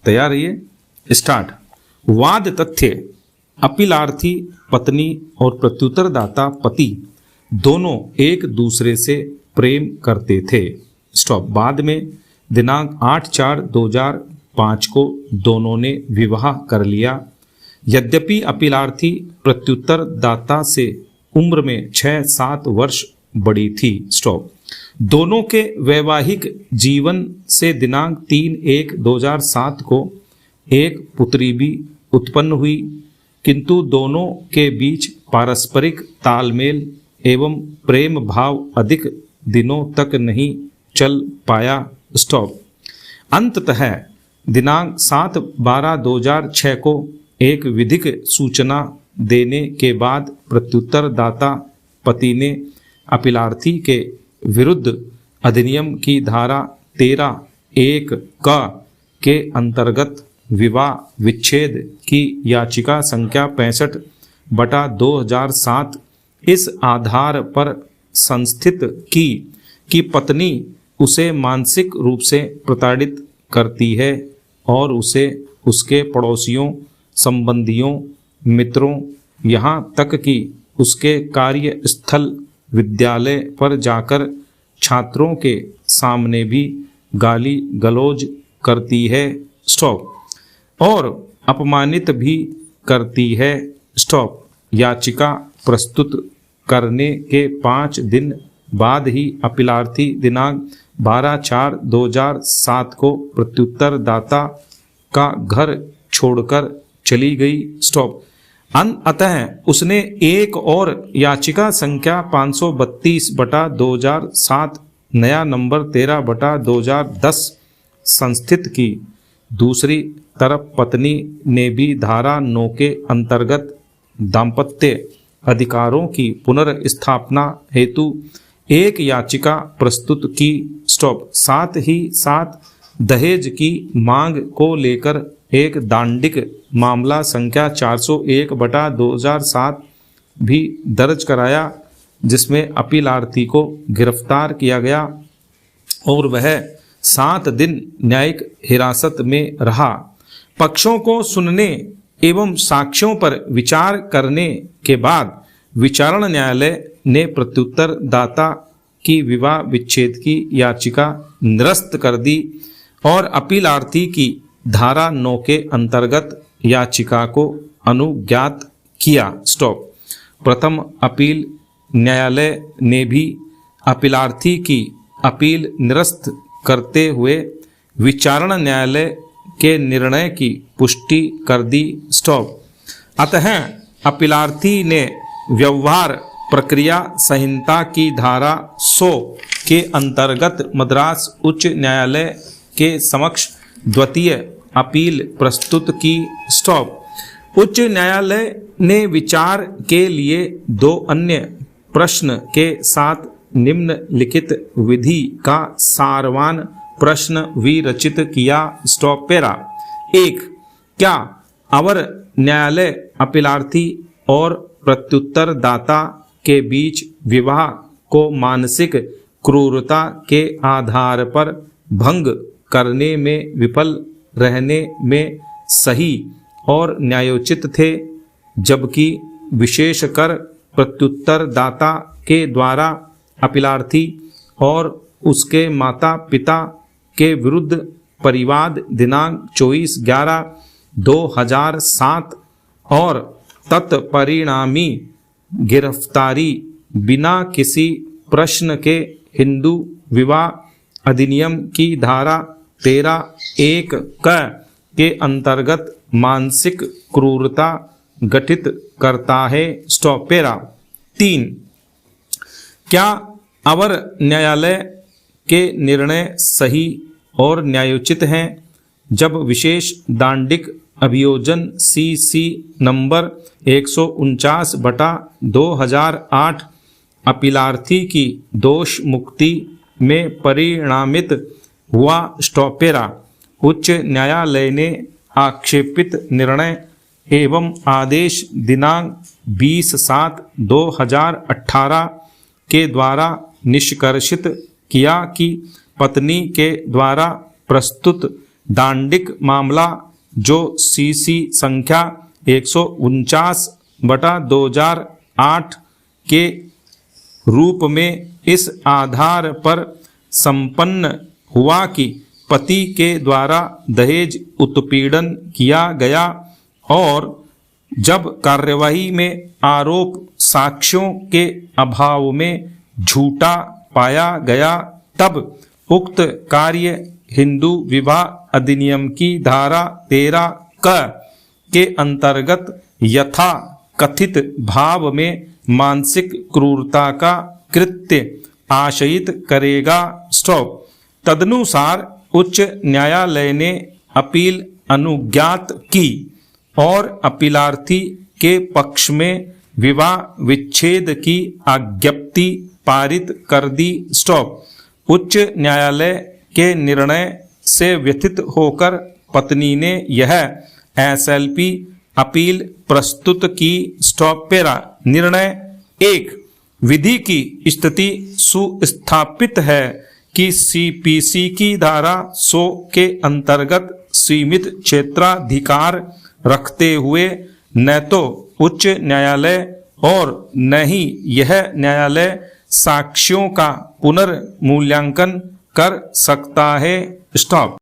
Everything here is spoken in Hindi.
तैयार रहिए, स्टार्ट। वाद तथ्य: अपीलार्थी पत्नी और प्रत्युत्तरदाता पति दोनों एक दूसरे से प्रेम करते थे। स्टॉप। बाद में दिनांक 8/4/2005 को दोनों ने विवाह कर लिया। यद्यपि अपीलार्थी प्रत्युत्तरदाता से उम्र में 6-7 वर्ष बड़ी थी। स्टॉप। दोनों के वैवाहिक जीवन से दिनांक 3/1/2007 को एक पुत्री भी उत्पन्न हुई, किंतु दोनों के बीच पारस्परिक तालमेल एवं प्रेम भाव अधिक दिनों तक नहीं चल पाया। स्टॉप। अंततः दिनांक 7/12/2006 को एक विधिक सूचना देने के बाद प्रत्युत्तरदाता पति ने अपीलार्थी के विरुद्ध अधिनियम की धारा 13(1) के अंतर्गत विवाह विच्छेद की याचिका संख्या 65/2007 इस आधार पर संस्थित की कि पत्नी उसे मानसिक रूप से प्रताड़ित करती है और उसे उसके पड़ोसियों, संबंधियों, मित्रों, यहाँ तक कि उसके कार्यस्थल विद्यालय पर जाकर छात्रों के सामने भी गाली गलौज करती है। स्टॉप। और अपमानित भी करती है। स्टॉप। याचिका प्रस्तुत करने के 5 दिन बाद ही अपीलार्थी दिनांक 12/4/2007 को प्रत्युत्तरदाता का घर छोड़कर चली गई। स्टॉप। अतः उसने एक और याचिका संख्या 532/2007 नया नंबर 13/2010 संस्थित की। दूसरी तरफ पत्नी ने भी धारा 9 के अंतर्गत दाम्पत्य अधिकारों की पुनर्स्थापना हेतु एक याचिका प्रस्तुत की। स्टॉप। साथ ही साथ दहेज की मांग को लेकर एक दांडिक मामला संख्या 401/2007 भी दर्ज कराया, जिसमें अपीलार्थी को गिरफ्तार किया गया और वह 7 दिन न्यायिक हिरासत में रहा। पक्षों को सुनने एवं साक्ष्यों पर विचार करने के बाद विचारण न्यायालय ने प्रत्युत्तरदाता की विवाह विच्छेद की याचिका निरस्त कर दी और अपीलार्थी की धारा 9 के अंतर्गत याचिका को अनुज्ञात किया। स्टॉप। प्रथम अपील न्यायालय ने भी अपीलार्थी की अपील निरस्त करते हुए विचारण न्यायालय के निर्णय की पुष्टि कर दी। स्टॉप। अतः अपीलार्थी ने व्यवहार प्रक्रिया संहिता की धारा 100 के अंतर्गत मद्रास उच्च न्यायालय के समक्ष द्वितीय अपील प्रस्तुत की। स्टॉप। उच्च न्यायालय ने विचार के लिए 2 अन्य प्रश्न के साथ निम्नलिखित विधि का सारवान प्रश्न विरचित किया। स्टॉप। पैरा 1। क्या अवर न्यायालय अपीलार्थी और प्रत्युत्तरदाता के बीच विवाह को मानसिक क्रूरता के आधार पर भंग करने में विफल रहने में सही और न्यायोचित थे, जबकि विशेषकर प्रत्युत्तरदाता के द्वारा अपीलार्थी और उसके माता पिता के विरुद्ध परिवाद दिनांक 24/11/2007 और तत्परिणामी गिरफ्तारी बिना किसी प्रश्न के हिंदू विवाह अधिनियम की धारा 13(1) के अंतर्गत मानसिक क्रूरता गठित करता है। स्टॉप। पैरा 3। क्या अवर न्यायालय के निर्णय सही और न्यायोचित हैं जब विशेष दांडिक अभियोजन CC नंबर 149/2008 अपीलार्थी की दोष मुक्ति में परिणामित हुआ। स्टॉप। पैरा उच्च न्यायालय ने आक्षेपित निर्णय एवं आदेश दिनांक 20/7/2018 के द्वारा निष्कर्षित किया कि पत्नी के द्वारा प्रस्तुत दांडिक मामला जो सीसी संख्या 149/2008 के रूप में इस आधार पर संपन्न हुआ कि पति के द्वारा दहेज उत्पीड़न किया गया और जब कार्यवाही में आरोप साक्ष्यों के अभाव में झूठा पाया गया तब उक्त कार्य हिंदू विवाह अधिनियम की धारा 13 के अंतर्गत यथा कथित भाव में मानसिक क्रूरता का कृत्य आशयित करेगा। स्टॉप। तदनुसार उच्च न्यायालय ने अपील अनुज्ञात की और अपीलार्थी के पक्ष में विवाह विच्छेद की आज्ञप्ति पारित कर दी। स्टॉप। उच्च न्यायालय के निर्णय से व्यथित होकर पत्नी ने यह एसएलपी अपील प्रस्तुत की। स्टॉप। पेरा। निर्णय 1। विधि की स्थिति सुस्थापित है कि सीपीसी की धारा 100 के अंतर्गत सीमित क्षेत्राधिकार रखते हुए न तो उच्च न्यायालय और न ही यह न्यायालय साक्ष्यों का पुनर्मूल्यांकन कर सकता है। स्टॉप।